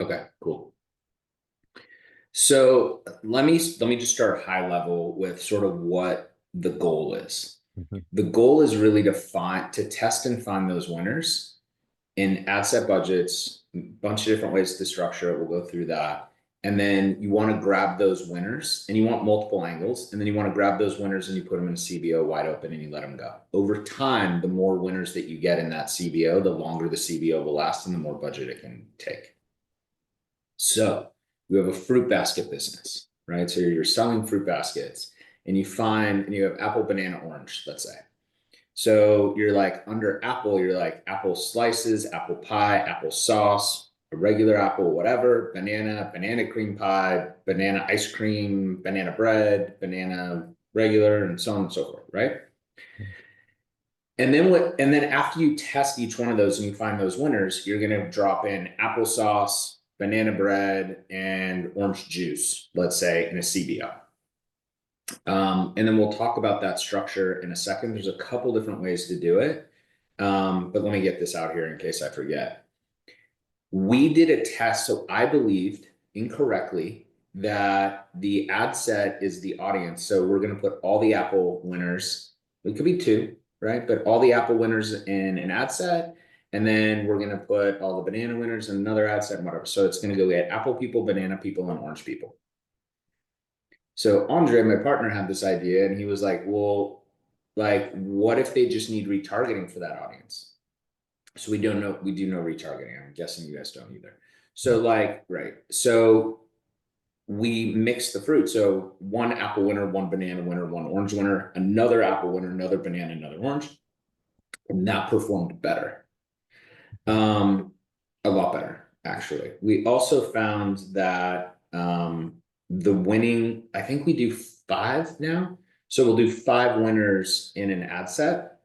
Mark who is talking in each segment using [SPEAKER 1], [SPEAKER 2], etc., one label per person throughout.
[SPEAKER 1] Okay, cool. So let me just start high level with sort of what the goal is.
[SPEAKER 2] Mhm.
[SPEAKER 1] The goal is really to test and find those winners in ad set budgets, a bunch of different ways to structure it. We'll go through that. And then you want to grab those winners and you want multiple angles. And then you want to grab those winners and you put them in a CBO wide open and you let them go. Over time, the more winners that you get in that CBO, the longer the CBO will last and the more budget it can take. So you have a fruit basket business, right? So you're selling fruit baskets and you have apple, banana, orange, let's say. So you're like under apple, you're like apple slices, apple pie, apple sauce, a regular apple, whatever, banana, banana cream pie, banana ice cream, banana bread, banana regular, and so on and so forth, right? And then after you test each one of those and you find those winners, you're gonna drop in applesauce, banana bread, and orange juice, let's say, in a CBO. And then we'll talk about that structure in a second. There's a couple different ways to do it. But let me get this out here in case I forget. We did a test, so I believed incorrectly that the ad set is the audience. So we're going to put all the Apple winners, it could be two, right? But all the Apple winners in an ad set. And then we're going to put all the banana winners in another ad set and whatever. So it's going to go get Apple people, banana people, and orange people. So Andre, my partner, had this idea and he was like, well, like, what if they just need retargeting for that audience? So we do know retargeting. I'm guessing you guys don't either. So
[SPEAKER 2] No.
[SPEAKER 1] like, right. So we mix the fruit. So one apple winner, one banana winner, one orange winner, another apple winner, another banana, another orange. And that performed better. Um, a lot better, actually. We also found that the winning, I think we do five now. So we'll do five winners in an ad set,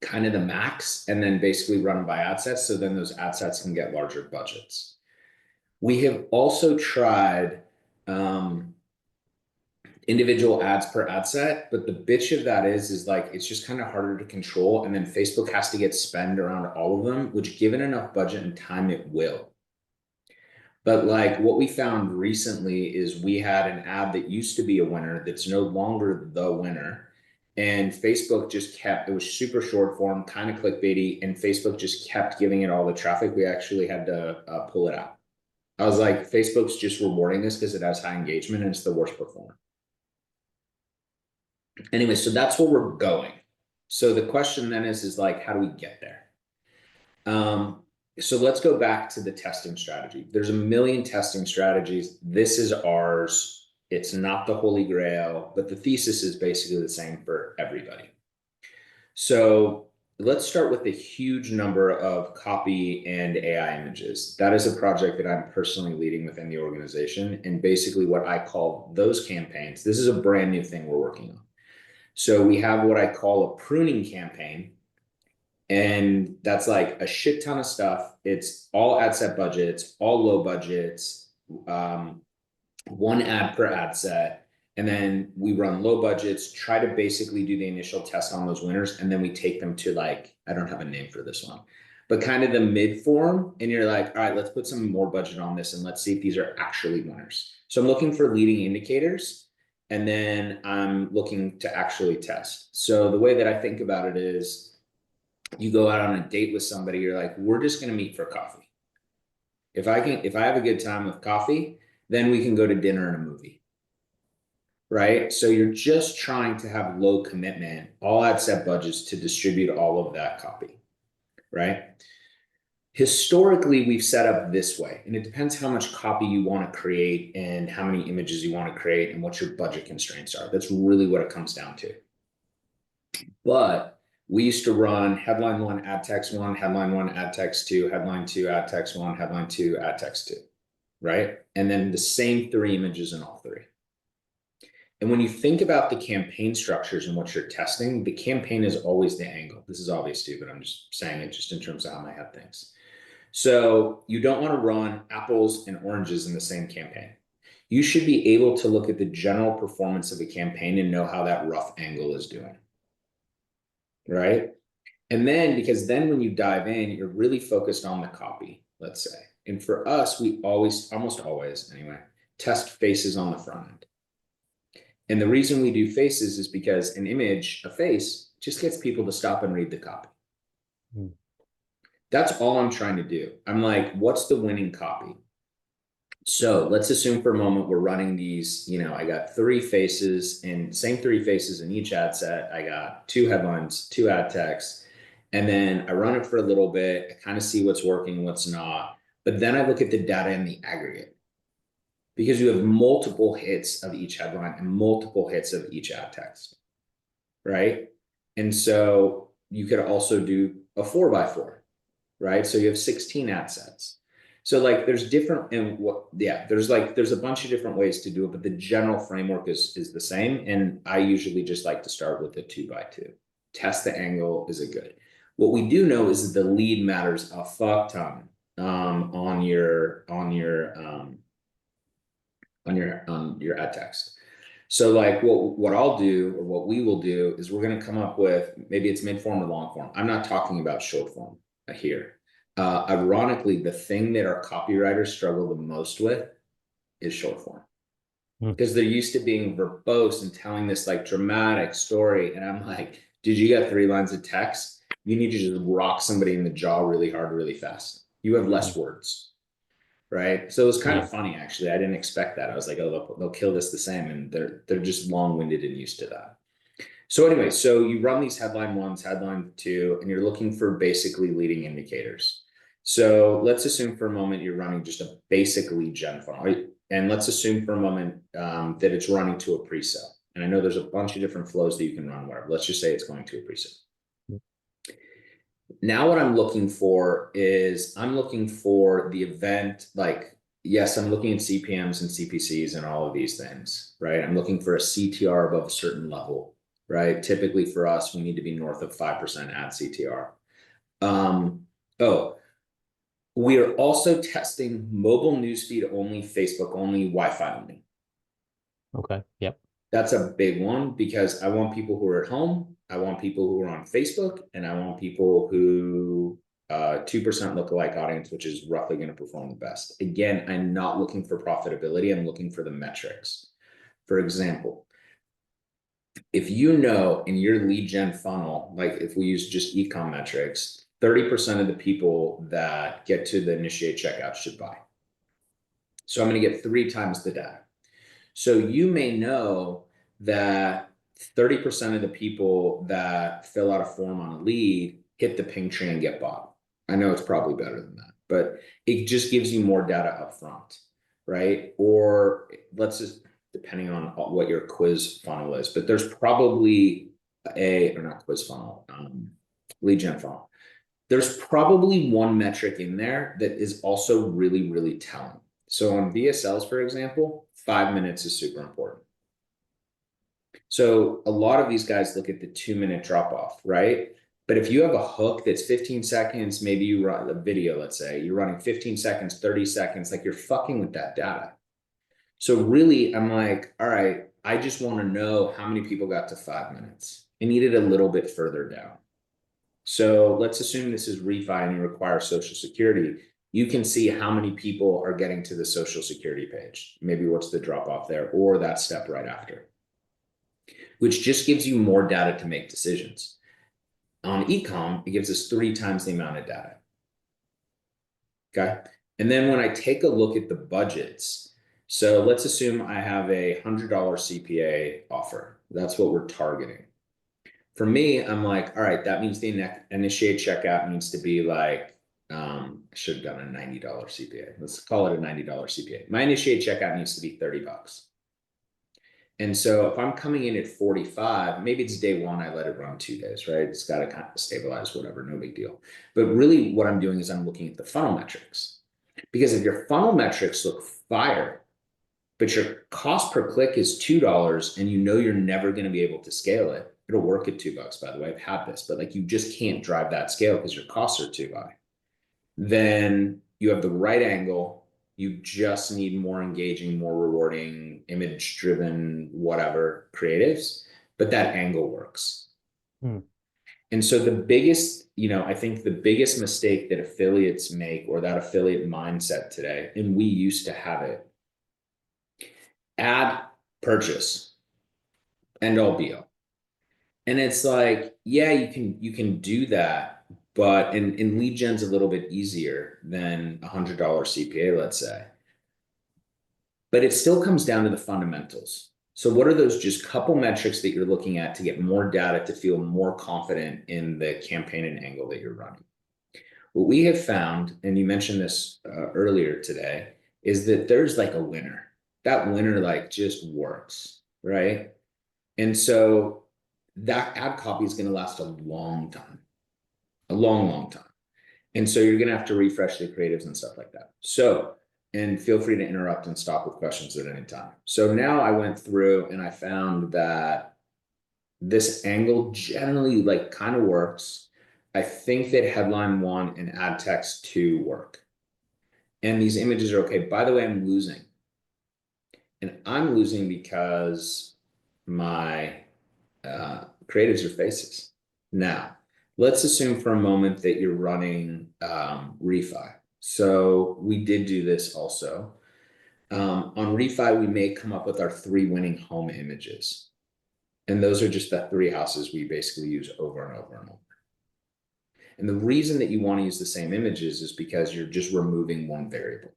[SPEAKER 1] kind of the max, and then basically run them by ad sets. So then those ad sets can get larger budgets. We have also tried um, individual ads per ad set, but the bitch of that is like it's just kind of harder to control. And then Facebook has to get spend around all of them, which given enough budget and time, it will. But like what we found recently is we had an ad that used to be a winner that's no longer the winner. And Facebook just kept, it was super short form, kind of clickbaity, and Facebook just kept giving it all the traffic. We actually had to pull it out. I was like, Facebook's just rewarding this because it has high engagement and it's the worst performer. Anyway, so that's where we're going. So the question then is like, how do we get there? Um, so let's go back to the testing strategy. There's a million testing strategies. This is ours. It's not the holy grail, but the thesis is basically the same for everybody. So let's start with the huge number of copy and AI images. That is a project that I'm personally leading within the organization. And basically, what I call those campaigns, this is a brand new thing we're working on. So we have what I call a pruning campaign, and that's like a shit ton of stuff. It's all ad set budgets, all low budgets, um, one ad per ad set. And then we run low budgets, try to basically do the initial test on those winners. And then we take them to like, I don't have a name for this one, but kind of the mid form. And you're like, all right, let's put some more budget on this and let's see if these are actually winners. So I'm looking for leading indicators and then I'm looking to actually test. So the way that I think about it is, you go out on a date with somebody, you're like, we're just going to meet for coffee. If I have a good time with coffee, then we can go to dinner and a movie. Right. So you're just trying to have low commitment, all ad set budgets to distribute all of that copy. Right. Historically, we've set up this way, and it depends how much copy you want to create and how many images you want to create and what your budget constraints are. That's really what it comes down to. But we used to run headline one, ad text one, headline one, ad text two, headline two, ad text one, headline two, ad text two, right? And then the same three images in all three. And when you think about the campaign structures and what you're testing, the campaign is always the angle. This is obvious too, but I'm just saying it just in terms of how my head thinks. So you don't want to run apples and oranges in the same campaign. You should be able to look at the general performance of a campaign and know how that rough angle is doing, right? And then, because then when you dive in, you're really focused on the copy, let's say. And for us, we always, almost always anyway, test faces on the front end. And the reason we do faces is because an image, a face, just gets people to stop and read the copy.
[SPEAKER 2] Mm.
[SPEAKER 1] That's all I'm trying to do. I'm like, what's the winning copy? So let's assume for a moment we're running these, I got three faces and same three faces in each ad set. I got two headlines, two ad texts, and then I run it for a little bit. I kind of see what's working, what's not. But then I look at the data in the aggregate because you have multiple hits of each headline and multiple hits of each ad text, right? And so you could also do a 4x4, right? So you have 16 ad sets. So like there's different and there's a bunch of different ways to do it, but the general framework is the same. And I usually just like to start with a 2x2. Test the angle, is it good? What we do know is that the lead matters a fuck ton on your ad text. So like what I'll do or what we will do is we're going to come up with, maybe it's mid form or long form. I'm not talking about short form here. Ironically, the thing that our copywriters struggle the most with is short form because they're used to being verbose and telling this like dramatic story. And I'm like, dude, you got 3 lines of text. You need to just rock somebody in the jaw really hard, really fast. You have less words. Right. So it was kind of funny, actually. I didn't expect that. I was like, oh, they'll kill this the same. And they're just long-winded and used to that. So anyway, so you run these headline ones, headline two, and you're looking for basically leading indicators. So let's assume for a moment you're running just a basic lead gen funnel, right? And let's assume for a moment that it's running to a pre-sale. And I know there's a bunch of different flows that you can run, whatever. Let's just say it's going to a pre-sale. Now what I'm looking for is I'm looking for the event, like, yes, I'm looking at CPMs and CPCs and all of these things, right? I'm looking for a CTR above a certain level, right? Typically for us, we need to be north of 5% ad CTR. We are also testing mobile newsfeed only, Facebook only, Wi-Fi only.
[SPEAKER 2] Okay. Yep.
[SPEAKER 1] That's a big one because I want people who are at home. I want people who are on Facebook, and I want people who 2% lookalike audience, which is roughly going to perform the best. Again, I'm not looking for profitability. I'm looking for the metrics. For example, if you know in your lead gen funnel, like if we use just ecom metrics, 30% of the people that get to the initiate checkout should buy. So I'm going to get 3 times the data. So you may know that 30% of the people that fill out a form on a lead hit the ping tree and get bought. I know it's probably better than that, but it just gives you more data up front, right? Or let's just, depending on what your quiz funnel is, but there's probably or not quiz funnel, lead gen funnel. There's probably one metric in there that is also really, really telling. So on VSLs, for example, 5 minutes is super important. So a lot of these guys look at the 2-minute drop off, right? But if you have a hook that's 15 seconds, maybe you run a video, let's say you're running 15 seconds, 30 seconds, like you're fucking with that data. So really, I'm like, all right, I just want to know how many people got to 5 minutes. I need it a little bit further down. So let's assume this is refi and you require Social Security. You can see how many people are getting to the Social Security page. Maybe what's the drop off there or that step right after, which just gives you more data to make decisions. On ecom, it gives us 3 times the amount of data. Okay. And then when I take a look at the budgets, so let's assume I have a $100 CPA offer. That's what we're targeting. For me, I'm like, all right, that means the initiate checkout needs to be like, I should have done a $90 CPA. Let's call it a $90 CPA. My initiate checkout needs to be $30. And so if I'm coming in at 45, maybe it's day one, I let it run 2 days, right? It's got to kind of stabilize, whatever, no big deal. But really what I'm doing is I'm looking at the funnel metrics. Because if your funnel metrics look fire, but your cost per click is $2 and you know you're never going to be able to scale it, it'll work at $2, by the way. I've had this, but like you just can't drive that scale because your costs are too high. Then you have the right angle. You just need more engaging, more rewarding, image-driven, whatever creatives, but that angle works. And so the biggest, I think the biggest mistake that affiliates make, or that affiliate mindset today, and we used to have it, ad purchase, end all be all. And it's like, yeah, you can do that, but in lead gen's a little bit easier than $100 CPA, let's say. But it still comes down to the fundamentals. So what are those just couple metrics that you're looking at to get more data to feel more confident in the campaign and angle that you're running? What we have found, and you mentioned this earlier today, is that there's like a winner. That winner like just works, right? And so that ad copy is going to last a long time, a long, long time. And so you're going to have to refresh the creatives and stuff like that. So, and feel free to interrupt and stop with questions at any time. So now I went through and I found that this angle generally like kind of works. I think that headline 1 and ad text 2 work. And these images are okay. By the way, I'm losing. And I'm losing because my creatives are faces. Now, let's assume for a moment that you're running refi. So we did do this also. On refi, we may come up with our 3 winning home images. And those are just the 3 houses we basically use over and over and over. And the reason that you want to use the same images is because you're just removing one variable,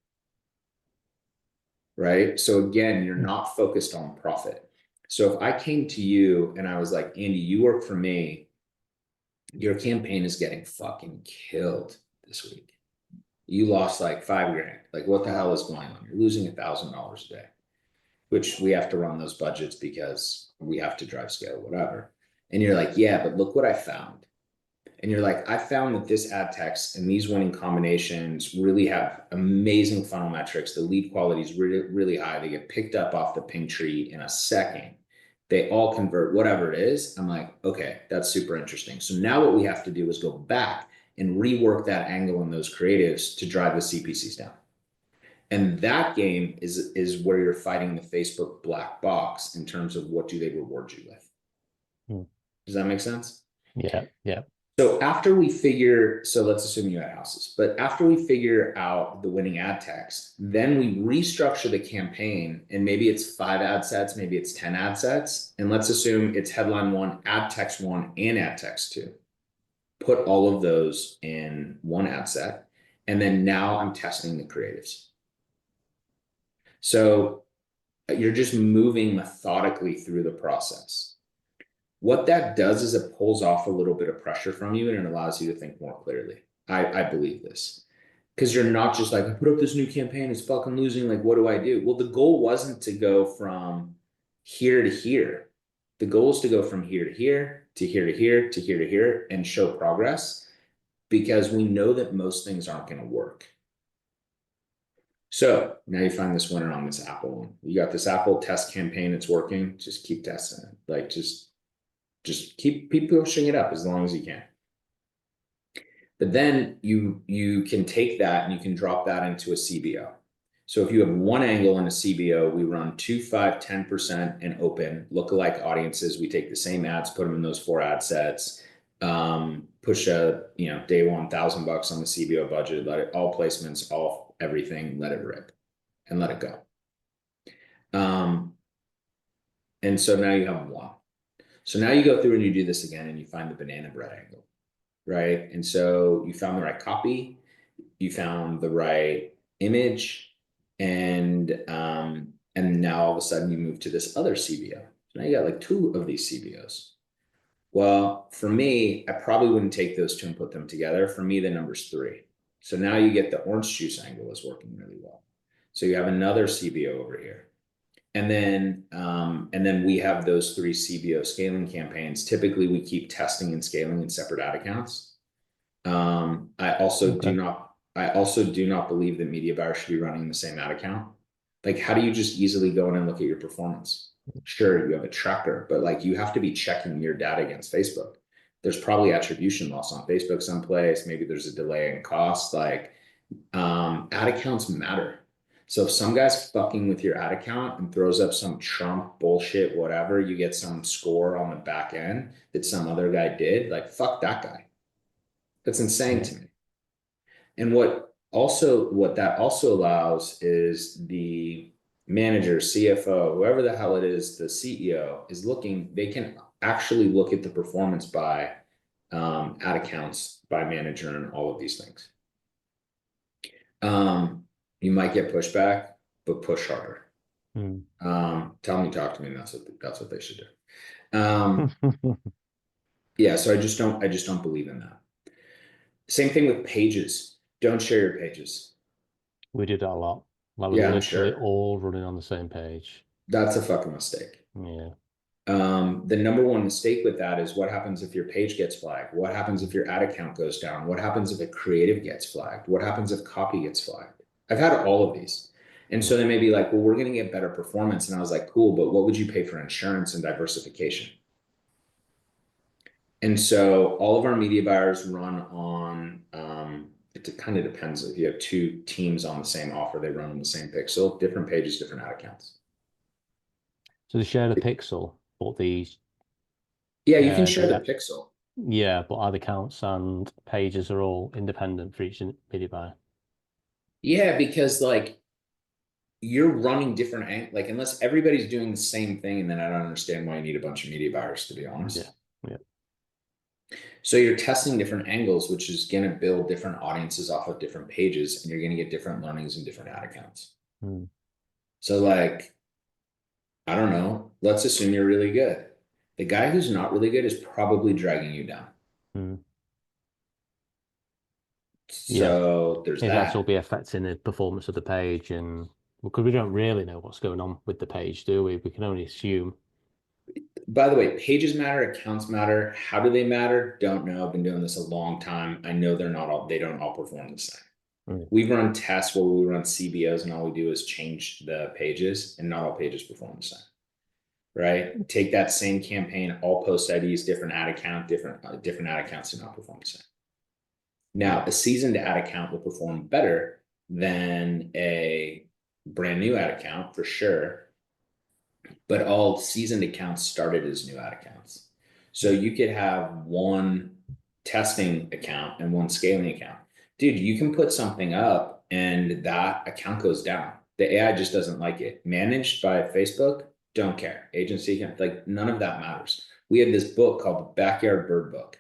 [SPEAKER 1] right? So again, you're not focused on profit. So if I came to you and I was like, Andy, you work for me, your campaign is getting fucking killed this week. You lost like $5,000. Like, what the hell is going on? You're losing $1,000 a day, which we have to run those budgets because we have to drive scale, whatever. And you're like, yeah, but look what I found. And you're like, I found that this ad text and these winning combinations really have amazing funnel metrics. The lead quality is really, really high. They get picked up off the ping tree in a second. They all convert, whatever it is. I'm like, okay, that's super interesting. So now what we have to do is go back and rework that angle in those creatives to drive the CPCs down. And that game is where you're fighting the Facebook black box in terms of what do they reward you with. Does that make sense?
[SPEAKER 2] Yeah, yeah.
[SPEAKER 1] So after we figure, so let's assume you had houses, but after we figure out the winning ad text, then we restructure the campaign, and maybe it's 5 ad sets, maybe it's 10 ad sets. And let's assume it's headline 1, ad text 1, and ad text 2. Put all of those in one ad set. And then now I'm testing the creatives. So you're just moving methodically through the process. What that does is it pulls off a little bit of pressure from you and it allows you to think more clearly. I believe this. Because you're not just like, I put up this new campaign, it's fucking losing. Like, what do I do? Well, the goal wasn't to go from here to here. The goal is to go from here to here, to here to here, to here to here, and show progress, because we know that most things aren't going to work. So now you find this winner on this Apple one. You got this Apple test campaign, it's working. Just keep testing it. Like, just keep pushing it up as long as you can. But then you can take that and you can drop that into a CBO. So if you have one angle in a CBO, we run 2, 5, 10% and open lookalike audiences. We take the same ads, put them in those 4 ad sets, push a day one $1,000 on the CBO budget, let it all placements, all everything, let it rip and let it go. And so now you have one. So now you go through and you do this again and you find the banana bread angle, right? And so you found the right copy, you found the right image, and now all of a sudden you move to this other CBO. So now you got like 2 of these CBOs. Well, for me, I probably wouldn't take those 2 and put them together. For me, the number's 3. So now you get the orange juice angle is working really well. So you have another CBO over here. And then we have those 3 CBO scaling campaigns. Typically, we keep testing and scaling in separate ad accounts. I also do not believe that media buyers should be running the same ad account. Like, how do you just easily go in and look at your performance? Sure, you have a tracker, but like, you have to be checking your data against Facebook. There's probably attribution loss on Facebook someplace. Maybe there's a delay in cost. Like, ad accounts matter. So if some guy's fucking with your ad account and throws up some Trump bullshit, whatever, you get some score on the back end that some other guy did, like fuck that guy. That's insane
[SPEAKER 2] Yeah.
[SPEAKER 1] to me. And what that also allows is the manager, CFO, whoever the hell it is, the CEO is looking, they can actually look at the performance by ad accounts by manager and all of these things. You might get pushback, but push harder.
[SPEAKER 2] Mm.
[SPEAKER 1] Tell me, talk to me, and that's what they should do. Yeah, so I just don't believe in that. Same thing with pages. Don't share your pages.
[SPEAKER 2] We did that a lot. Like we're
[SPEAKER 1] Yeah, I'm
[SPEAKER 2] literally
[SPEAKER 1] sure.
[SPEAKER 2] all running on the same page.
[SPEAKER 1] That's a fucking mistake.
[SPEAKER 2] Yeah.
[SPEAKER 1] The number one mistake with that is what happens if your page gets flagged? What happens if your ad account goes down? What happens if a creative gets flagged? What happens if copy gets flagged? I've had all of these. And
[SPEAKER 2] Yeah.
[SPEAKER 1] so they may be like, well, we're going to get better performance. And I was like, cool, but what would you pay for insurance and diversification? And so all of our media buyers run on, it kind of depends. If you have two teams on the same offer, they run on the same pixel, different pages, different ad accounts.
[SPEAKER 2] So they share the pixel, but
[SPEAKER 1] Yeah, you can share
[SPEAKER 2] the
[SPEAKER 1] the pixel.
[SPEAKER 2] yeah, but ad accounts and pages are all independent for each media buyer.
[SPEAKER 1] Yeah, because like you're running different, like unless everybody's doing the same thing, and then I don't understand why you need a bunch of media buyers, to be
[SPEAKER 2] Yeah.
[SPEAKER 1] honest.
[SPEAKER 2] Yeah.
[SPEAKER 1] So you're testing different angles, which is going to build different audiences off of different pages, and you're going to get different learnings in different ad accounts.
[SPEAKER 2] Mm.
[SPEAKER 1] So like, I don't know, let's assume you're really good. The guy who's not really good is probably dragging you down.
[SPEAKER 2] Mm. Yeah.
[SPEAKER 1] So there's
[SPEAKER 2] It actually will
[SPEAKER 1] that.
[SPEAKER 2] be affecting the performance of the page, and because we don't really know what's going on with the page, do we? We can only assume.
[SPEAKER 1] By the way, pages matter, accounts matter. How do they matter? Don't know. I've been doing this a long time. I know they don't all perform the same.
[SPEAKER 2] Mm.
[SPEAKER 1] We've run tests where we run CBOs and all we do is change the pages and not all pages perform the same. Right? Take that same campaign, all post IDs, different ad account, different ad accounts do not perform the same. Now, a seasoned ad account will perform better than a brand new ad account for sure, but all seasoned accounts started as new ad accounts. So you could have one testing account and one scaling account. Dude, you can put something up and that account goes down. The AI just doesn't like it. Managed by Facebook, don't care. Agency, like none of that matters. We had this book called the Backyard Bird Book.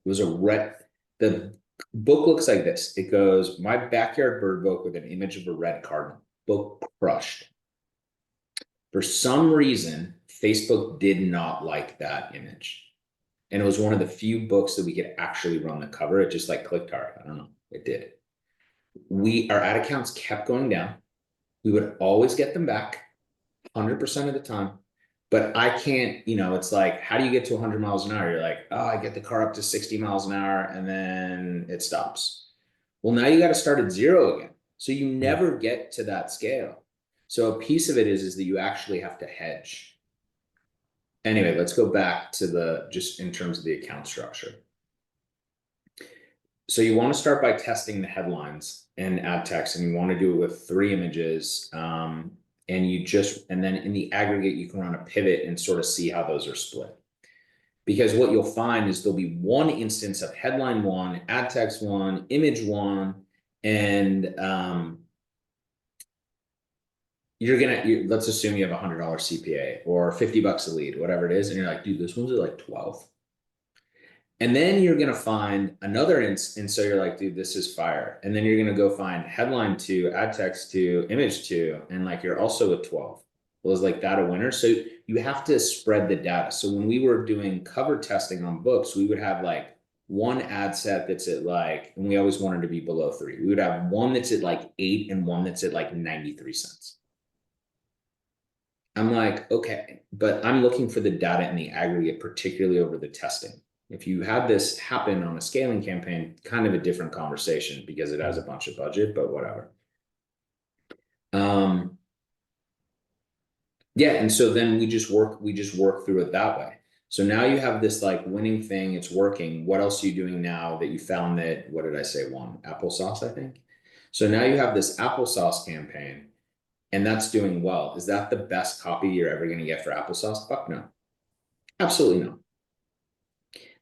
[SPEAKER 1] It was the book looks like this. It goes, My Backyard Bird Book with an image of a red cardinal. Book crushed. For some reason, Facebook did not like that image. And it was one of the few books that we could actually run the cover. It just like clicked hard. I don't know. It did. Our ad accounts kept going down. We would always get them back 100% of the time. But I can't, it's like, how do you get to 100 miles an hour? You're like, oh, I get the car up to 60 miles an hour and then it stops. Well, now you got to start at zero again. So you
[SPEAKER 2] Mm.
[SPEAKER 1] never get to that scale. So a piece of it is that you actually have to hedge. Anyway, let's go back to just in terms of the account structure. So you want to start by testing the headlines and ad text, and you want to do it with 3 images. And then in the aggregate, you can run a pivot and sort of see how those are split. Because what you'll find is there'll be one instance of headline one, ad text one, image one, and let's assume you have $100 CPA or $50 a lead, whatever it is, and you're like, dude, this one's at like 12. And then you're gonna find another and so you're like, dude, this is fire. And then you're gonna go find headline two, ad text two, image two, and like you're also at 12. Well, is like that a winner? So you have to spread the data. So when we were doing cover testing on books, we would have like one ad set that's at like, and we always wanted to be below 3. We would have one that's at like 8 and one that's at like 93 cents. I'm like, okay, but I'm looking for the data in the aggregate, particularly over the testing. If you had this happen on a scaling campaign, kind of a different conversation because it has a bunch of budget, but whatever. Yeah, and so then we just work through it that way. So now you have this like winning thing, it's working. What else are you doing now that you found that, what did I say, one applesauce, I think. So now you have this applesauce campaign and that's doing well. Is that the best copy you're ever going to get for applesauce? Fuck no. Absolutely no.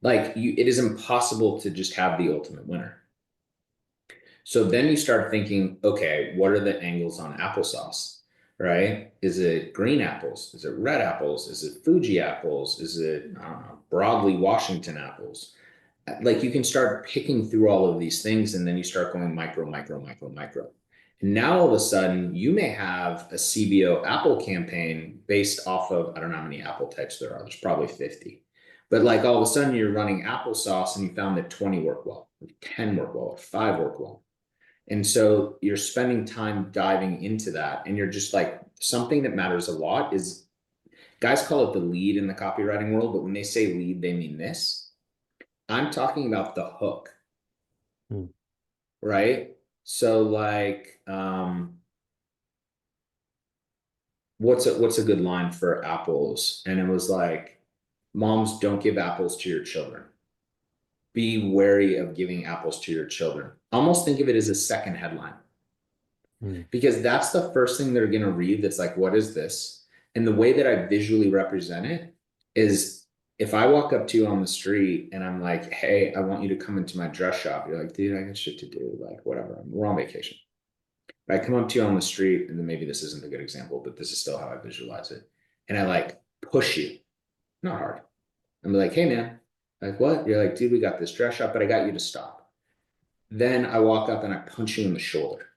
[SPEAKER 1] Like it is impossible to just have the ultimate winner. So then you start thinking, okay, what are the angles on applesauce, right? Is it green apples? Is it red apples? Is it Fuji apples? Is it, I don't know, broadly Washington apples? Like you can start picking through all of these things and then you start going micro, micro, micro, micro. And now all of a sudden you may have a CBO Apple campaign based off of, I don't know how many Apple types there are. There's probably 50. But like all of a sudden you're running applesauce and you found that 20 work well, or 10 work well, or 5 work well. And so you're spending time diving into that. And you're just like, something that matters a lot is guys call it the lead in the copywriting world, but when they say lead, they mean this. I'm talking about the hook,
[SPEAKER 2] Hmm.
[SPEAKER 1] right? So like, what's a good line for apples? And it was like, moms, don't give apples to your children. Be wary of giving apples to your children. Almost think of it as a second headline.
[SPEAKER 2] Hmm.
[SPEAKER 1] Because that's the first thing they're going to read that's like, what is this? And the way that I visually represent it is if I walk up to you on the street and I'm like, hey, I want you to come into my dress shop, you're like, dude, I got shit to do, like whatever, we're on vacation. But I come up to you on the street, and then maybe this isn't a good example, but this is still how I visualize it. And I like push you, not hard. I'm like, hey man, like what? You're like, dude, we got this dress shop, but I got you to stop. Then I walk up and I punch you in the shoulder.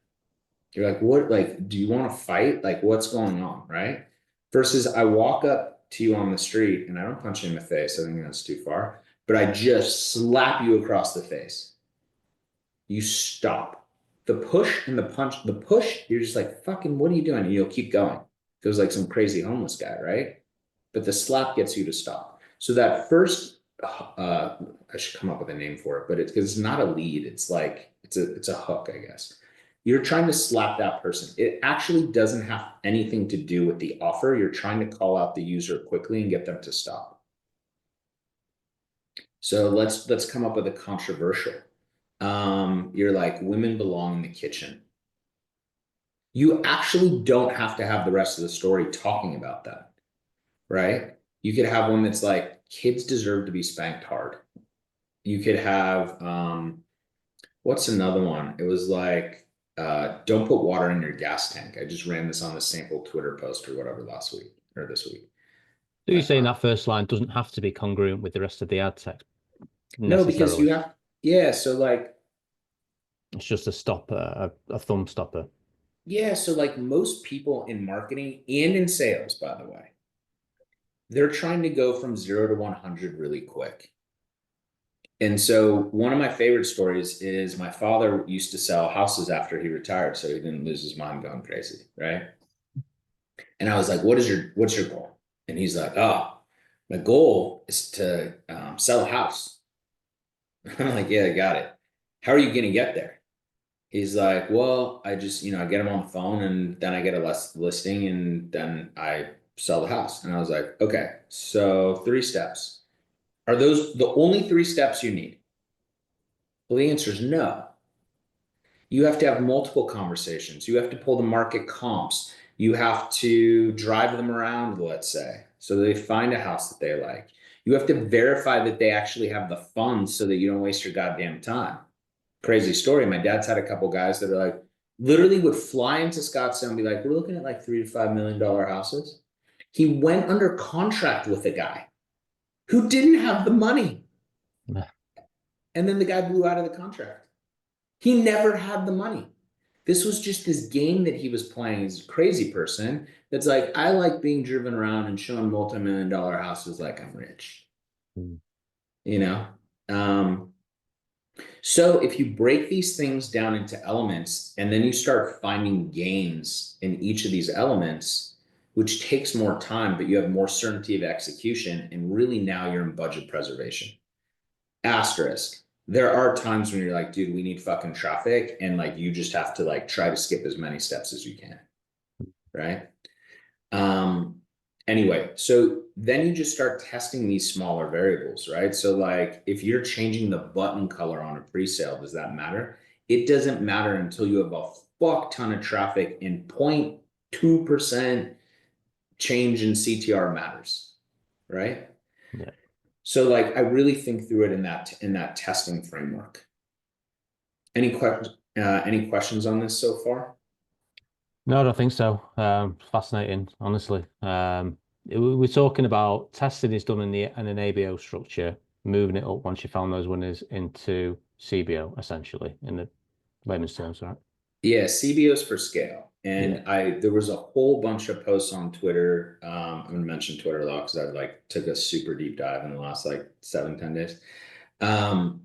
[SPEAKER 1] You're like, what? Like, do you want to fight? Like, what's going on? Right. Versus I walk up to you on the street and I don't punch you in the face. I think that's too far, but I just slap you across the face. You stop. The push and the punch, the push, you're just like, fucking, what are you doing? And you'll keep going. Feels like some crazy homeless guy, right? But the slap gets you to stop. So that first, I should come up with a name for it, but it's because it's not a lead. It's like, it's a hook, I guess. You're trying to slap that person. It actually doesn't have anything to do with the offer. You're trying to call out the user quickly and get them to stop. So let's come up with a controversial. You're like, women belong in the kitchen. You actually don't have to have the rest of the story talking about that, right? You could have one that's like, kids deserve to be spanked hard. You could have, what's another one? It was like, don't put water in your gas tank. I just ran this on the sample Twitter post or whatever last week or this week.
[SPEAKER 2] So you're saying that first line doesn't have to be congruent with the rest of the ad text
[SPEAKER 1] No, because
[SPEAKER 2] necessarily.
[SPEAKER 1] you have, yeah. So like,
[SPEAKER 2] It's just a stopper, a thumb stopper.
[SPEAKER 1] yeah. So like most people in marketing and in sales, by the way, they're trying to go from 0 to 100 really quick. And so one of my favorite stories is my father used to sell houses after he retired, so he didn't lose his mind going crazy, right? And I was like, what's your goal? And he's like, oh, my goal is to sell a house. I'm like, yeah, I got it. How are you going to get there? He's like, well, I just, I get him on the phone and then I get a listing and then I sell the house. And I was like, okay, so 3 steps. Are those the only 3 steps you need? Well, the answer is no. You have to have multiple conversations. You have to pull the market comps. You have to drive them around, let's say, so they find a house that they like. You have to verify that they actually have the funds so that you don't waste your goddamn time. Crazy story. My dad's had a couple guys that are like, literally would fly into Scottsdale and be like, we're looking at like $3 to $5 million houses. He went under contract with a guy who didn't have the money. And then the guy blew out of the contract. He never had the money. This was just this game that he was playing. He's a crazy person that's like, I like being driven around and showing multi-million-dollar houses like I'm rich,
[SPEAKER 2] Mm.
[SPEAKER 1] you know? So if you break these things down into elements and then you start finding gains in each of these elements, which takes more time, but you have more certainty of execution, and really now you're in budget preservation. Asterisk. There are times when you're like, dude, we need fucking traffic, and like you just have to like try to skip as many steps as you can, right? Um, anyway, so then you just start testing these smaller variables, right? So like if you're changing the button color on a pre-sale, does that matter? It doesn't matter until you have a fuck ton of traffic in 2% change in CTR matters, right?
[SPEAKER 2] Yeah.
[SPEAKER 1] So like I really think through it in that testing framework. Any questions on this so far?
[SPEAKER 2] No, I don't think so. Fascinating, honestly. We're talking about testing is done in an ABO structure, moving it up once you found those winners into CBO, essentially, in the layman's terms, right?
[SPEAKER 1] Yeah, CBOs for scale.
[SPEAKER 2] Yeah.
[SPEAKER 1] And there was a whole bunch of posts on Twitter. I'm gonna mention Twitter a lot because I like took a super deep dive in the last like 7, 10 days. Um,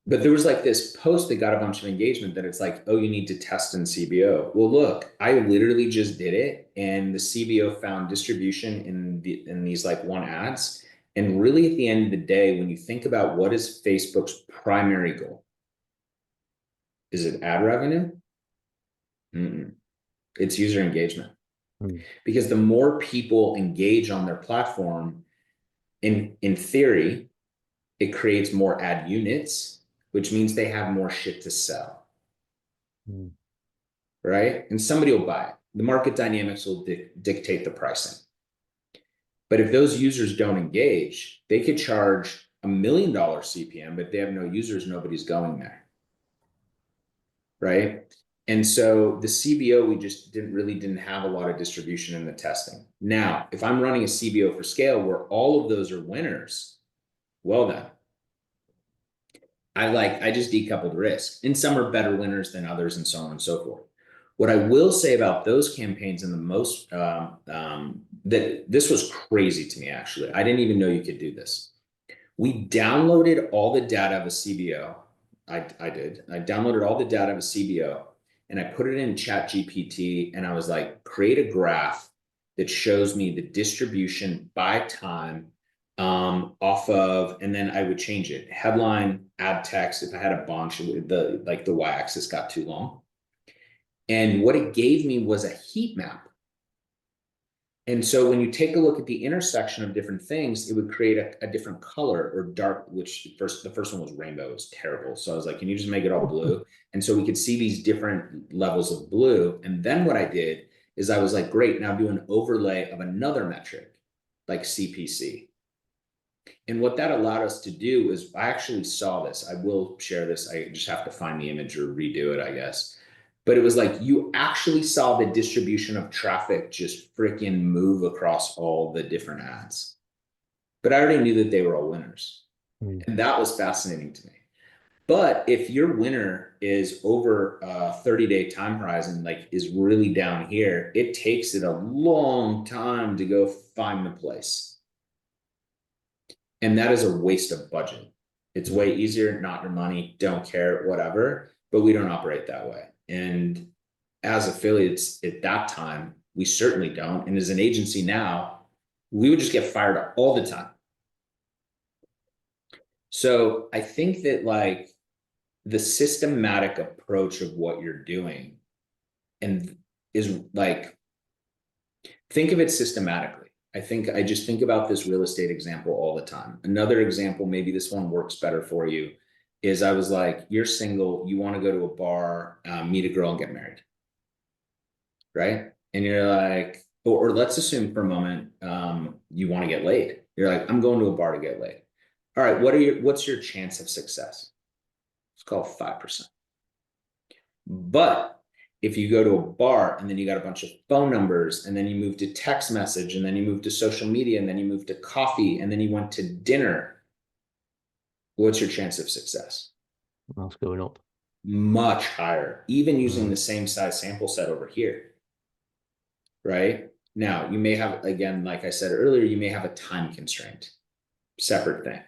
[SPEAKER 1] but there was like this post that got a bunch of engagement that it's like, oh, you need to test in CBO. Well, look, I literally just did it, and the CBO found distribution in these like one ads. And really, at the end of the day, when you think about what is Facebook's primary goal, is it ad revenue? Mm-mm. It's user engagement.
[SPEAKER 2] Mm.
[SPEAKER 1] Because the more people engage on their platform, in theory, it creates more ad units, which means they have more shit to sell,
[SPEAKER 2] Mm.
[SPEAKER 1] right? And somebody will buy it. The market dynamics will dictate the pricing. But if those users don't engage, they could charge $1 million CPM, but they have no users, nobody's going there, right? And so the CBO, we just didn't have a lot of distribution in the testing. Now, if I'm running a CBO for scale where all of those are winners, well then, I just decoupled risk. And some are better winners than others, and so on and so forth. What I will say about those campaigns and the most that this was crazy to me actually. I didn't even know you could do this. We downloaded all the data of a CBO. I did. I downloaded all the data of a CBO and I put it in Chat GPT and I was like, create a graph that shows me the distribution by time off of, and then I would change it. Headline, ad text. If I had a bunch, the y-axis got too long. And what it gave me was a heat map. And so when you take a look at the intersection of different things, it would create a different color or dark, which the first one was rainbow. It was terrible. So I was like, can you just make it all blue? And so we could see these different levels of blue. And then what I did is I was like, great, now do an overlay of another metric, like CPC. And what that allowed us to do is I actually saw this. I will share this. I just have to find the image or redo it, I guess. But it was like you actually saw the distribution of traffic just freaking move across all the different ads. But I already knew that they were all winners.
[SPEAKER 2] Mm.
[SPEAKER 1] And that was fascinating to me. But if your winner is over a 30-day time horizon, like is really down here, it takes it a long time to go find the place. And that is a waste of budget. It's
[SPEAKER 2] Mm.
[SPEAKER 1] way easier, not your money, don't care, whatever. But we don't operate that way. And as affiliates at that time, we certainly don't. And as an agency now, we would just get fired all the time. So I think that like the systematic approach of what you're doing and is like, think of it systematically. I just think about this real estate example all the time. Another example, maybe this one works better for you, is I was like, you're single, you want to go to a bar, meet a girl and get married, right? And you're like, or let's assume for a moment, you want to get laid. You're like, I'm going to a bar to get laid. All right, what's your chance of success? It's called 5%. But if you go to a bar and then you got a bunch of phone numbers and then you move to text message and then you move to social media and then you move to coffee and then you went to dinner, what's your chance of success?
[SPEAKER 2] That's going up.
[SPEAKER 1] Much higher, even using
[SPEAKER 2] Mm.
[SPEAKER 1] the same size sample set over here, right? Now, you may have, again, like I said earlier, you may have a time constraint, separate thing,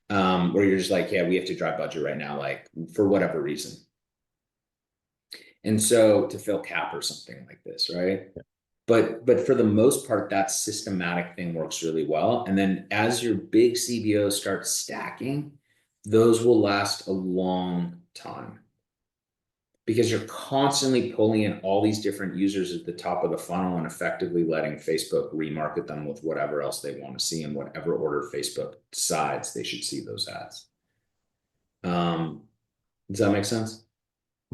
[SPEAKER 1] where you're just like, yeah, we have to drive budget right now, like for whatever reason. And so to fill cap or something like this, right?
[SPEAKER 2] Yeah.
[SPEAKER 1] But for the most part, that systematic thing works really well. And then as your big CBOs start stacking, those will last a long time because you're constantly pulling in all these different users at the top of the funnel and effectively letting Facebook remarket them with whatever else they want to see in whatever order Facebook decides they should see those ads. Does that make sense?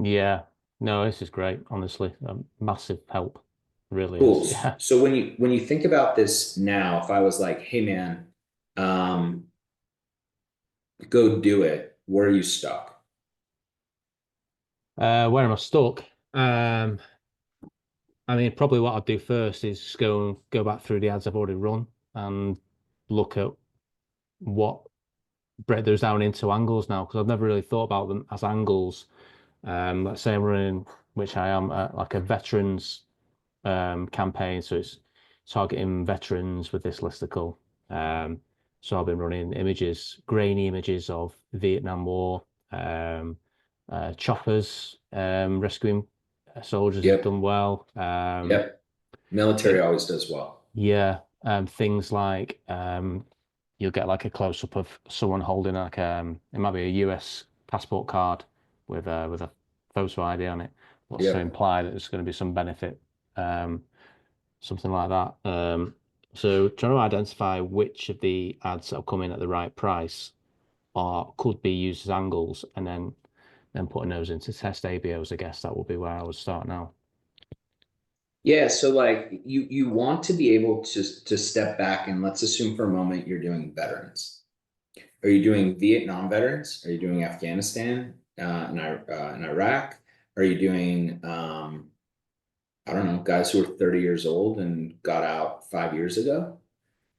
[SPEAKER 2] Yeah. No, this is great, honestly. Massive help. Really
[SPEAKER 1] Cool.
[SPEAKER 2] is. Yeah.
[SPEAKER 1] So when you think about this now, if I was like, hey man, um, go do it, where are you stuck?
[SPEAKER 2] Where am I stuck? Um, I mean, probably what I'd do first is just go back through the ads I've already run and look at what break those down into angles now, because I've never really thought about them as angles. Let's say I'm running, which I am, like a veterans campaign, so it's targeting veterans with this listicle. Um, so I've been running images, grainy images of Vietnam War, um, choppers, rescuing soldiers has
[SPEAKER 1] Yep.
[SPEAKER 2] done well.
[SPEAKER 1] Yep. Military
[SPEAKER 2] It,
[SPEAKER 1] always does well.
[SPEAKER 2] yeah, things like you'll get like a close up of someone holding like it might be a US passport card with a photo ID on it, what's to
[SPEAKER 1] Yep.
[SPEAKER 2] imply that there's going to be some benefit, something like that. So trying to identify which of the ads that will come in at the right price or could be used as angles, and then putting those into test ABOs. I guess that will be where I would start now.
[SPEAKER 1] Yeah, so like you want to be able to step back and let's assume for a moment you're doing veterans. Are you doing Vietnam veterans? Are you doing Afghanistan and Iraq? Are you doing I don't know, guys who are 30 years old and got out 5 years ago?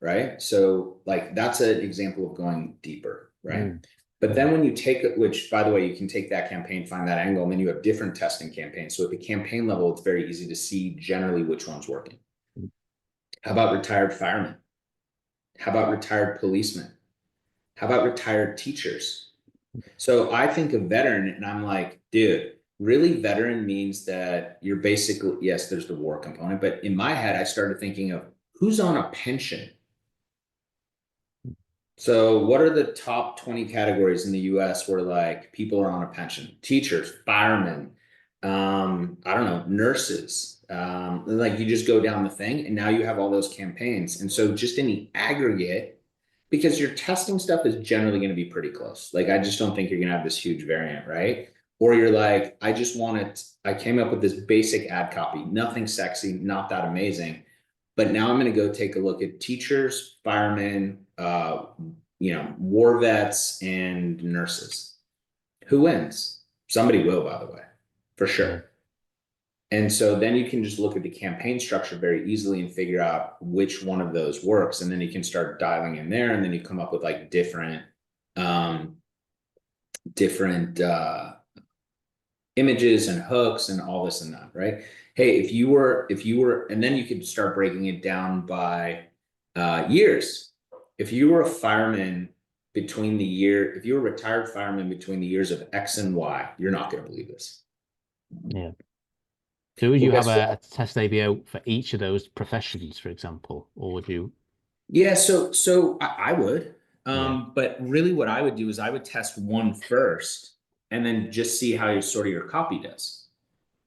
[SPEAKER 1] Right? So like that's an example of going deeper, right?
[SPEAKER 2] Mm,
[SPEAKER 1] But
[SPEAKER 2] yeah.
[SPEAKER 1] then when you take it, which by the way, you can take that campaign, find that angle, and then you have different testing campaigns. So at the campaign level, it's very easy to see generally which one's working. How about retired firemen? How about retired policemen? How about retired teachers? So I think of veteran and I'm like, dude, really veteran means that you're basically, yes, there's the war component, but in my head, I started thinking of who's on a pension. So, what are the top 20 categories in the US where like people are on a pension? Teachers, firemen, I don't know, nurses. Like you just go down the thing, and now you have all those campaigns. And so, just in the aggregate, because your testing stuff is generally going to be pretty close. Like, I just don't think you're going to have this huge variant, right? Or you're like, I just want it. I came up with this basic ad copy, nothing sexy, not that amazing. But now I'm going to go take a look at teachers, firemen, war vets, and nurses. Who wins? Somebody will, by the way, for
[SPEAKER 2] Yeah.
[SPEAKER 1] sure. And so then you can just look at the campaign structure very easily and figure out which one of those works. And then you can start dialing in there, and then you come up with like um, different images and hooks and all this and that, right? Hey, if you were, and then you could start breaking it down by years. If you were a fireman if you were a retired fireman between the years of X and Y, you're not going to believe this.
[SPEAKER 2] Yeah. So would
[SPEAKER 1] Well,
[SPEAKER 2] you have
[SPEAKER 1] guess
[SPEAKER 2] a
[SPEAKER 1] what?
[SPEAKER 2] test ABO for each of those professions, for example, or would you?
[SPEAKER 1] Yeah, so I would.
[SPEAKER 2] Yeah.
[SPEAKER 1] But really what I would do is I would test one first and then just see how your copy does.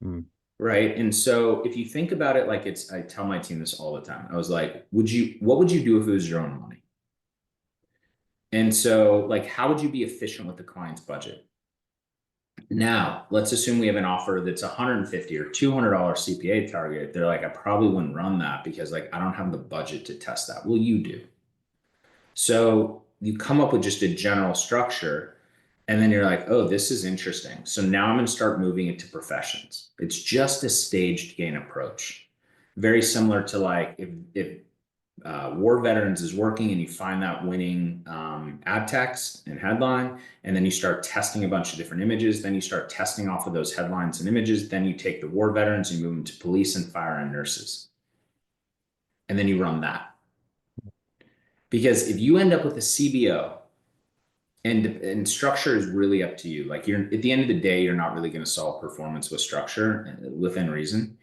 [SPEAKER 2] Mm,
[SPEAKER 1] Right. And so if you think about it like I tell my team this all the time. I was like, what would you do if it was your own money? And so, like, how would you be efficient with the client's budget? Now, let's assume we have an offer that's $150 or $200 CPA target. They're like, I probably wouldn't run that because, like, I don't have the budget to test that. Well, you do. So you come up with just a general structure, and then you're like, oh, this is interesting. So now I'm going to start moving it to professions. It's just a staged gain approach. Very similar to like if war veterans is working and you find that winning ad text and headline, and then you start testing a bunch of different images. Then you start testing off of those headlines and images. Then you take the war veterans, you move them to police and fire and nurses, and then you run that. Because if you end up with a CBO and structure is really up to you. Like you're at the end of the day, you're not really going to solve performance with structure within reason.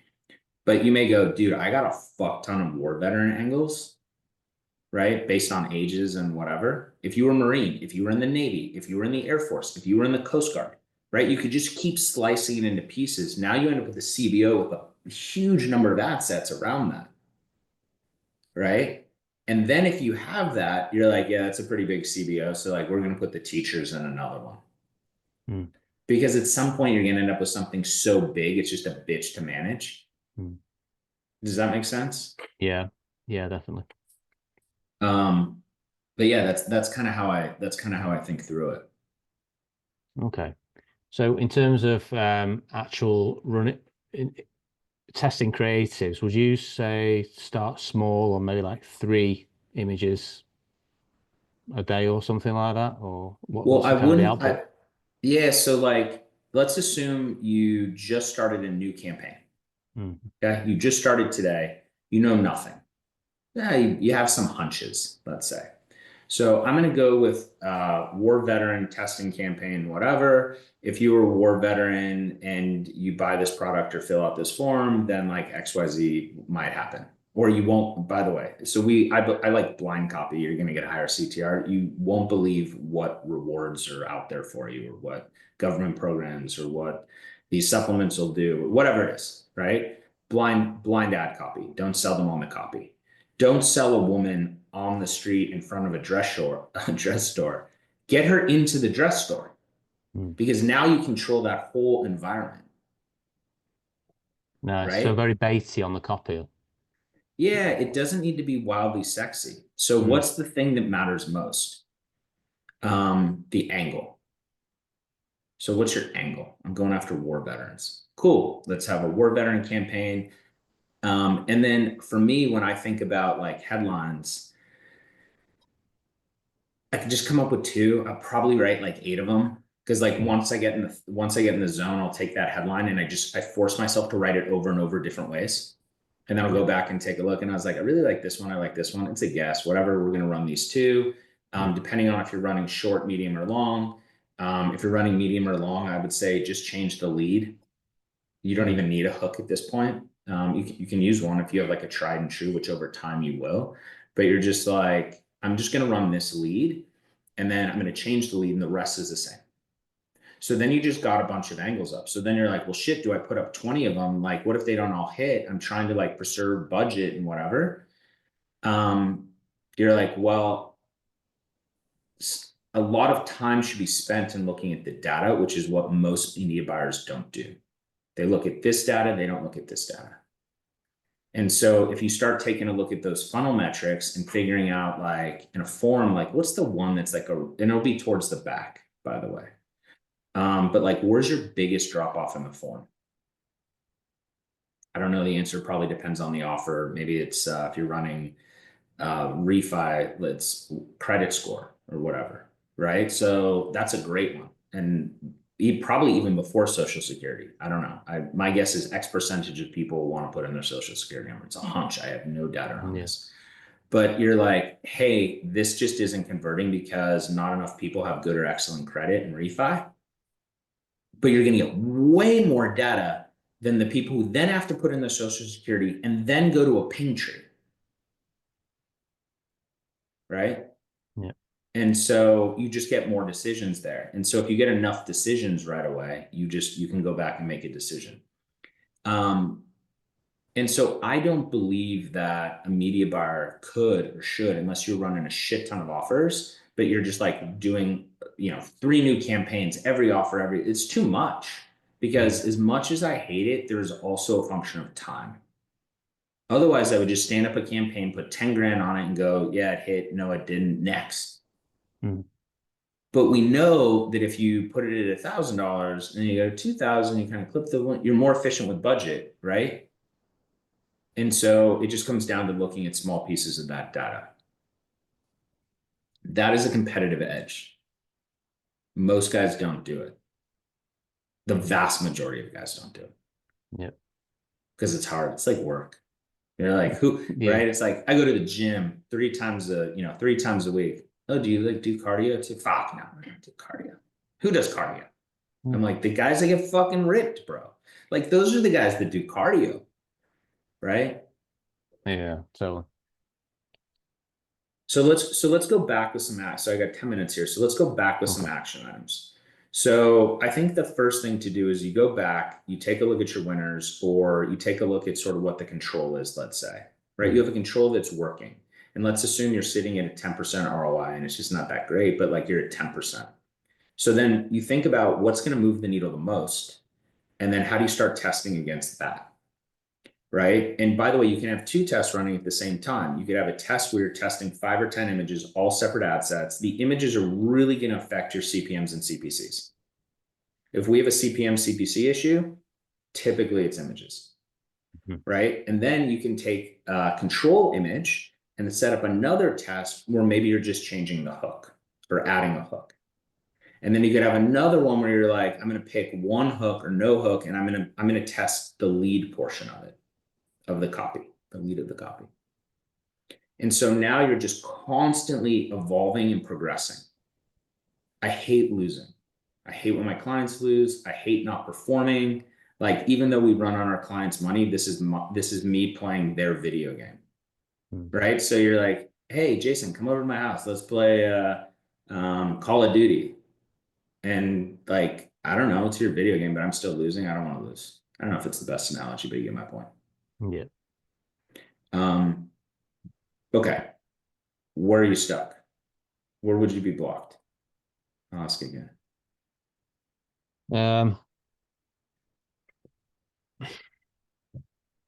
[SPEAKER 1] But you may go, dude, I got a fuck ton of war veteran angles, right? Based on ages and whatever. If you were a Marine, if you were in the Navy, if you were in the Air Force, if you were in the Coast Guard, right? You could just keep slicing it into pieces. Now you end up with a CBO with a huge number of assets around that, right? And then if you have that, you're like, yeah, that's a pretty big CBO. So like we're going to put the teachers in another one.
[SPEAKER 2] mm,
[SPEAKER 1] because at some point you're going to end up with something so big, it's just a bitch to manage.
[SPEAKER 2] Mm.
[SPEAKER 1] Does that make sense?
[SPEAKER 2] Yeah, yeah, definitely.
[SPEAKER 1] Um, but yeah, that's kind of how I think through it.
[SPEAKER 2] Okay. So in terms of actual testing creatives, would you say start small or maybe like 3 images a day or something like that? Or
[SPEAKER 1] Well,
[SPEAKER 2] what's
[SPEAKER 1] I
[SPEAKER 2] the kind of the
[SPEAKER 1] wouldn't,
[SPEAKER 2] output?
[SPEAKER 1] yeah, so like, let's assume you just started a new campaign.
[SPEAKER 2] Mm.
[SPEAKER 1] Okay. You just started today. You know nothing. Yeah, you have some hunches, let's say. So I'm going to go with war veteran testing campaign, whatever. If you were a war veteran and you buy this product or fill out this form, then like XYZ might happen. Or you won't, by the way. So I like blind copy. You're going to get a higher CTR. You won't believe what rewards are out there for you or what government programs or what these supplements will do, or whatever it is, right? Blind ad copy. Don't sell them on the copy. Don't sell a woman on the street in front of a dress store, Get her into the dress store
[SPEAKER 2] Mm.
[SPEAKER 1] because now you control that whole environment,
[SPEAKER 2] Nice. So
[SPEAKER 1] right?
[SPEAKER 2] very baity on the copy.
[SPEAKER 1] Yeah, it doesn't need to be wildly sexy. So
[SPEAKER 2] Mm.
[SPEAKER 1] what's the thing that matters most? The angle. So what's your angle? I'm going after war veterans. Cool. Let's have a war veteran campaign. And then for me, when I think about like headlines, I could just come up with two. I'll probably write like 8 of them because like
[SPEAKER 2] Mm.
[SPEAKER 1] once I get in the zone, I'll take that headline and I force myself to write it over and over different ways. And then I'll
[SPEAKER 2] Yeah.
[SPEAKER 1] go back and take a look. And I was like, I really like this one. I like this one. It's a guess. Whatever. We're going to run these two,
[SPEAKER 2] Mm.
[SPEAKER 1] depending on if you're running short, medium, or long. If you're running medium or long, I would say just change the lead. You don't
[SPEAKER 2] Mm.
[SPEAKER 1] even need a hook at this point. You can use one if you have like a tried and true, which over time you will. But you're just like, I'm just going to run this lead and then I'm going to change the lead and the rest is the same. So then you just got a bunch of angles up. So then you're like, well, shit, do I put up 20 of them? Like, what if they don't all hit? I'm trying to like preserve budget and whatever. Um, you're like, well, a lot of time should be spent in looking at the data, which is what most media buyers don't do. They look at this data, they don't look at this data. And so if you start taking a look at those funnel metrics and figuring out like in a form, like what's the one that's like and it'll be towards the back, by the way. But like, where's your biggest drop off in the form? I don't know the answer. Probably depends on the offer. Maybe it's if you're running refi, let's credit score or whatever, right? So that's a great one. And probably even before Social Security. I don't know. My guess is X percentage of people want to put in their Social Security number. It's a hunch. I have no data on
[SPEAKER 2] Yeah.
[SPEAKER 1] this. But you're like, hey, this just isn't converting because not enough people have good or excellent credit in refi. But you're going to get way more data than the people who then have to put in their Social Security and then go to a ping tree, right?
[SPEAKER 2] Yeah.
[SPEAKER 1] And so you just get more decisions there. And so if you get enough decisions right away, you can go back and make a decision. Um, and so I don't believe that a media buyer could or should, unless you're running a shit ton of offers, but you're just like doing, 3 new campaigns, every offer, it's too much
[SPEAKER 2] Mm.
[SPEAKER 1] because as much as I hate it, there's also a function of time. Otherwise, I would just stand up a campaign, put 10 grand on it and go, yeah, it hit. No, it didn't. Next.
[SPEAKER 2] Mm.
[SPEAKER 1] But we know that if you put it at $1,000 and you go to 2,000, you kind of clip the one, you're more efficient with budget, right? And so it just comes down to looking at small pieces of that data. That is a competitive edge. Most guys don't do it. The vast majority of guys don't do it
[SPEAKER 2] Yeah.
[SPEAKER 1] because it's hard. It's like work. You're like, who,
[SPEAKER 2] Yeah.
[SPEAKER 1] right? It's like I go to the gym 3 times a week. Oh, do you like do cardio too? Fuck no, I don't do cardio. Who does cardio? I'm
[SPEAKER 2] Mm.
[SPEAKER 1] like, the guys that get fucking ripped, bro. Like those are the guys that do cardio, right?
[SPEAKER 2] Yeah. So,
[SPEAKER 1] So let's go back with some So I got 10 minutes here. So let's go back with some
[SPEAKER 2] okay.
[SPEAKER 1] action items. So I think the first thing to do is you go back, you take a look at your winners, or you take a look at sort of what the control is, let's say, right? You
[SPEAKER 2] Mm.
[SPEAKER 1] have a control that's working. And let's assume you're sitting at a 10% ROI and it's just not that great, but like you're at 10%. So then you think about what's going to move the needle the most, and then how do you start testing against that? Right. And by the way, you can have two tests running at the same time. You could have a test where you're testing 5 or 10 images, all separate ad sets. The images are really going to affect your CPMs and CPCs. If we have a CPM CPC issue, typically it's images, right? And then you can take a control image and set up another test where maybe you're just changing the hook or adding a hook. And then you could have another one where you're like, I'm going to pick one hook or no hook, and I'm going to test the lead portion of it, of the copy, the lead of the copy. And so now you're just constantly evolving and progressing. I hate losing. I hate when my clients lose. I hate not performing. Like, even though we run on our clients' money, this is me playing their video game, right? So you're like, hey, Jason, come over to my house. Let's play Call of Duty. And like, I don't know, it's your video game, but I'm still losing. I don't want to lose. I don't know if it's the best analogy, but you get my point.
[SPEAKER 2] Yeah.
[SPEAKER 1] Okay. Where are you stuck? Where would you be blocked? I'll ask again.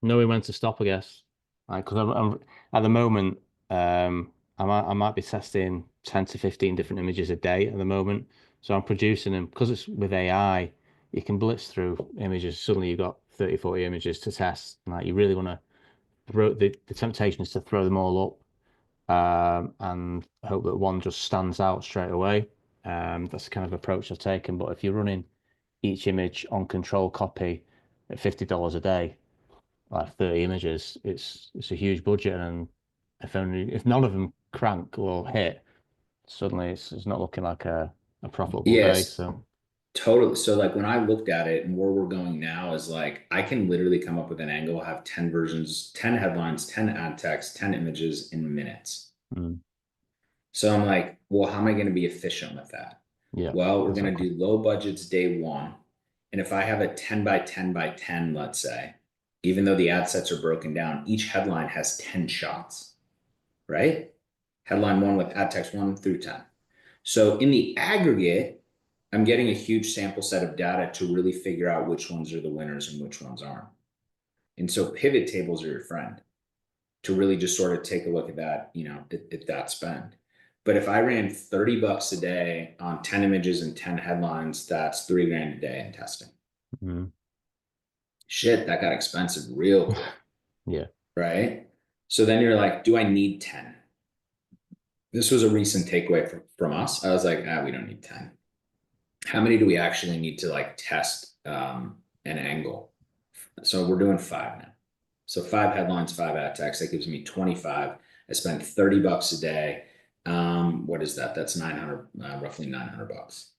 [SPEAKER 2] Knowing when to stop, I guess. Because I'm at the moment, I might be testing 10 to 15 different images a day at the moment. So I'm producing them because it's with AI. You can blitz through images. Suddenly you've got 30, 40 images to test. Like, you really want to throw the temptation is to throw them all up, and hope that one just stands out straight away. That's the kind of approach I've taken. But if you're running each image on control copy at $50 a day, like 30 images, it's a huge budget, and if none of them crank or hit, suddenly it's not looking like a profitable day.
[SPEAKER 1] Yes,
[SPEAKER 2] So
[SPEAKER 1] totally. So like when I looked at it and where we're going now is like I can literally come up with an angle, have 10 versions, 10 headlines, 10 ad text, 10 images in minutes. So I'm like, well, how am I going to be efficient with that?
[SPEAKER 2] yeah,
[SPEAKER 1] Well, we're going to
[SPEAKER 2] exactly.
[SPEAKER 1] do low budgets day one. And if I have a 10 by 10 by 10, let's say, even though the ad sets are broken down, each headline has 10 shots, right? Headline one with ad text 1 through 10. So in the aggregate, I'm getting a huge sample set of data to really figure out which ones are the winners and which ones aren't. And so pivot tables are your friend to really just sort of take a look at that, at that spend. But if I ran $30 a day on 10 images and 10 headlines, that's $3,000 a day in testing. Shit, that got expensive real quick.
[SPEAKER 2] Yeah.
[SPEAKER 1] Right. So then you're like, do I need 10? This was a recent takeaway from us. I was like, we don't need 10. How many do we actually need to like test an angle? So we're doing 5 now. So 5 headlines, 5 ad text. That gives me 25. I spend $30 a day. What is that? That's 900, roughly $900.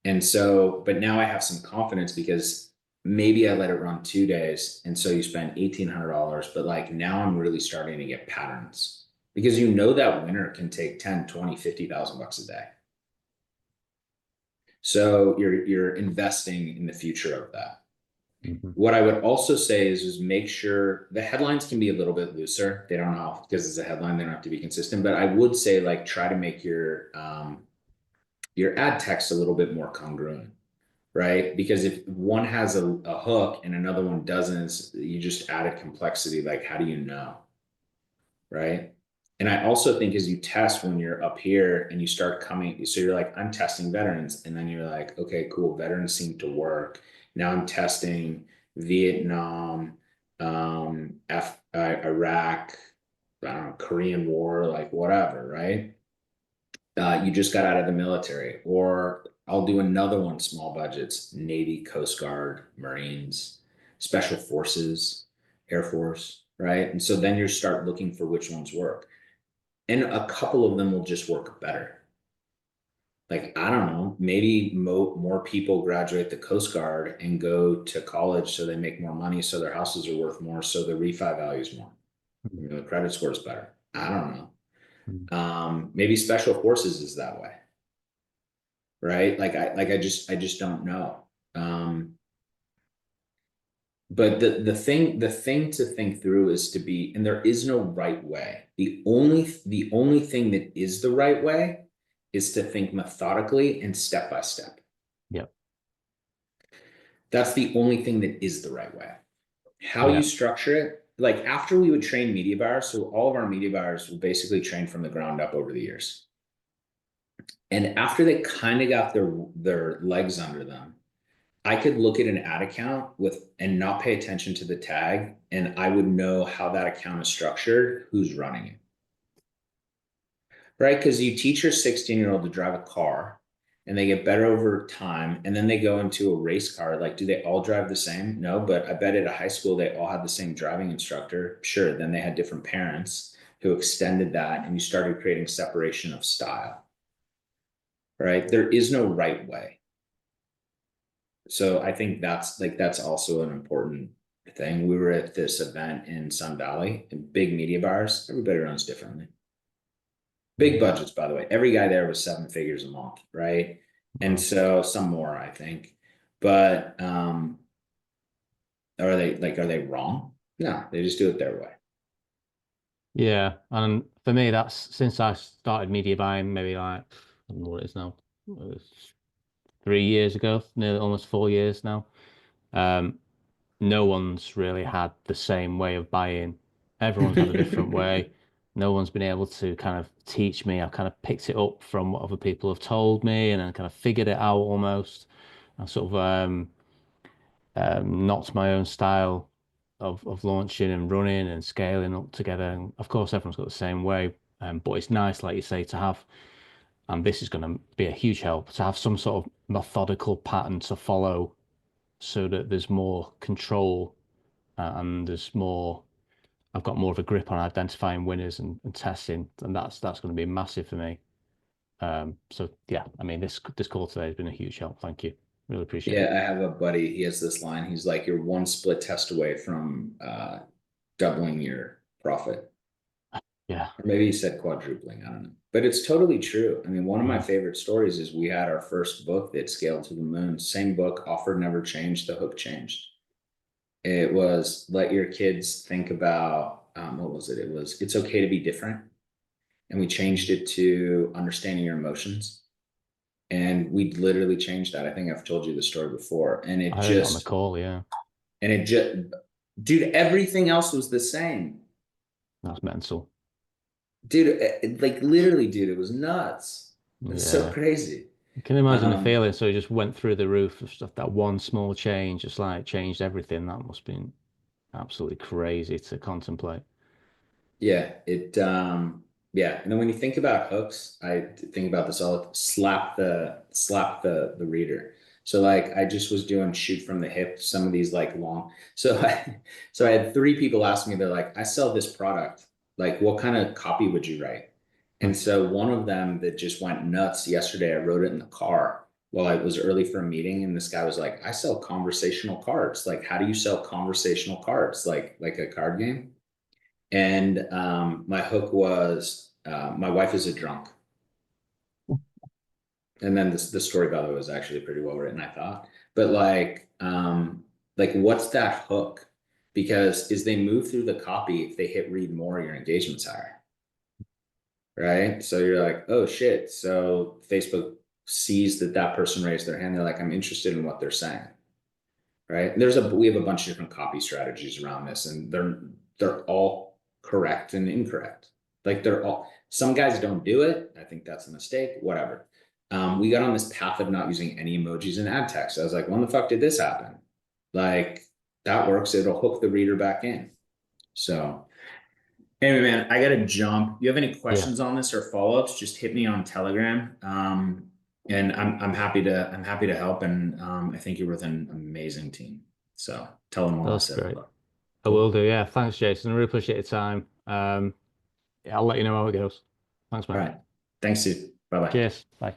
[SPEAKER 1] And so, but now I have some confidence because maybe I let it run 2 days. And so you spend $1,800, but like now I'm really starting to get patterns because that winner can take 10, 20, 50,000 bucks a day. So you're investing in the future of that. What I would also say is make sure the headlines can be a little bit looser. They don't have, because it's a headline, they don't have to be consistent. But I would say like try to make your ad text a little bit more congruent, right? Because if one has a hook and another one doesn't, you just added complexity. Like, how do you know, right? And I also think as you test when you're up here and you start coming, so you're like, I'm testing veterans. And then you're like, okay, cool. Veterans seem to work. Now I'm testing Vietnam, Iraq, I don't know, Korean War, like whatever, right? You just got out of the military, or I'll do another one, small budgets, Navy, Coast Guard, Marines, Special Forces, Air Force, right? And so then you start looking for which ones work. And a couple of them will just work better. Like, I don't know, maybe more people graduate the Coast Guard and go to college so they make more money, so their houses are worth more, so the refi value is more. The credit score is better. I don't know. Maybe Special Forces is that way, right? I just don't know. But the thing to think through is to be, and there is no right way. The only thing that is the right way is to think methodically and step by step.
[SPEAKER 2] Yep.
[SPEAKER 1] That's the only thing that is the right way. How you
[SPEAKER 2] Yeah.
[SPEAKER 1] structure it, like after we would train media buyers, so all of our media buyers were basically trained from the ground up over the years. And after they kind of got their legs under them, I could look at an ad account with and not pay attention to the tag, and I would know how that account is structured, who's running it. Right? Because you teach your 16-year-old to drive a car and they get better over time, and then they go into a race car. Like, do they all drive the same? No, but I bet at a high school they all had the same driving instructor. Sure, then they had different parents who extended that, and you started creating separation of style. Right? There is no right way. So I think that's also an important thing. We were at this event in Sun Valley, and big media buyers. Everybody runs differently. Big budgets, by the way. Every guy there was 7 figures a month, right? And
[SPEAKER 2] Wow.
[SPEAKER 1] so some more, I think. But are they wrong? No, they just do it their way.
[SPEAKER 2] Yeah, and for me, that's since I started media buying, maybe like I don't know what it is now, it was 3 years ago, nearly almost 4 years now. Um, no one's really had the same way of buying. Everyone's had a different way. No one's been able to kind of teach me. I've kind of picked it up from what other people have told me, and then kind of figured it out almost. I sort of knocked my own style of launching and running and scaling up together. And of course, everyone's got the same way. But it's nice, like you say, to have, and this is going to be a huge help, to have some sort of methodical pattern to follow so that there's more control and there's more, I've got more of a grip on identifying winners and testing. And that's going to be massive for me. So yeah, I mean, this call today has been a huge help. Thank you. Really appreciate
[SPEAKER 1] Yeah,
[SPEAKER 2] it.
[SPEAKER 1] I have a buddy. He has this line. He's like, "You're one split test away from doubling your profit."
[SPEAKER 2] Yeah.
[SPEAKER 1] Or maybe he said quadrupling. I don't know. But it's totally true. I mean, one of my
[SPEAKER 2] Mm.
[SPEAKER 1] favorite stories is we had our first book that scaled to the moon. Same book, offer never changed, the hook changed. It was let your kids think about what was it? It was it's okay to be different. And we changed it to understanding your emotions. And we literally changed that. I think I've told you the story before.
[SPEAKER 2] I heard it on the call. Yeah.
[SPEAKER 1] And it just, dude, everything else was the same.
[SPEAKER 2] That's mental.
[SPEAKER 1] Dude, like literally, dude, it was nuts. It's so
[SPEAKER 2] Yeah.
[SPEAKER 1] crazy.
[SPEAKER 2] I can imagine the
[SPEAKER 1] Um,
[SPEAKER 2] feeling. So it just went through the roof of stuff. That one small change just like changed everything. That must have been absolutely crazy to contemplate.
[SPEAKER 1] Yeah, yeah. And then when you think about hooks, I think about this all slap the reader. So like I just was doing shoot from the hip, some of these like long. So I had 3 people ask me, they're like, I sell this product. Like, what kind of copy would you write? And so one of them that just went nuts yesterday, I wrote it in the car while I was early for a meeting, and this guy was like, I sell conversational cards. Like, how do you sell conversational cards? Like a card game? And my hook was my wife is a drunk. And then the story, by the way, was actually pretty well written, I thought. But like what's that hook? Because as they move through the copy, if they hit read more, your engagement's higher. Right. So you're like, oh shit. So Facebook sees that that person raised their hand. They're like, I'm interested in what they're saying. Right. We have a bunch of different copy strategies around this, and they're all correct and incorrect. Like some guys don't do it. I think that's a mistake, whatever. We got on this path of not using any emojis in ad text. I was like, when the fuck did this happen? Like that works. It'll hook the reader back in. So anyway, man, I gotta jump. You have any
[SPEAKER 2] Yeah,
[SPEAKER 1] questions on this or follow-ups? Just hit me on Telegram. And I'm happy to help. And I think you're with an amazing team. So tell them all I
[SPEAKER 2] that's
[SPEAKER 1] said
[SPEAKER 2] great.
[SPEAKER 1] hello.
[SPEAKER 2] I will
[SPEAKER 1] Cool.
[SPEAKER 2] do. Yeah. Thanks, Jason. I really appreciate your time. Yeah, I'll let you know how it goes. Thanks,
[SPEAKER 1] All
[SPEAKER 2] man.
[SPEAKER 1] right. Thanks, Sue. Bye bye.
[SPEAKER 2] Cheers. Bye.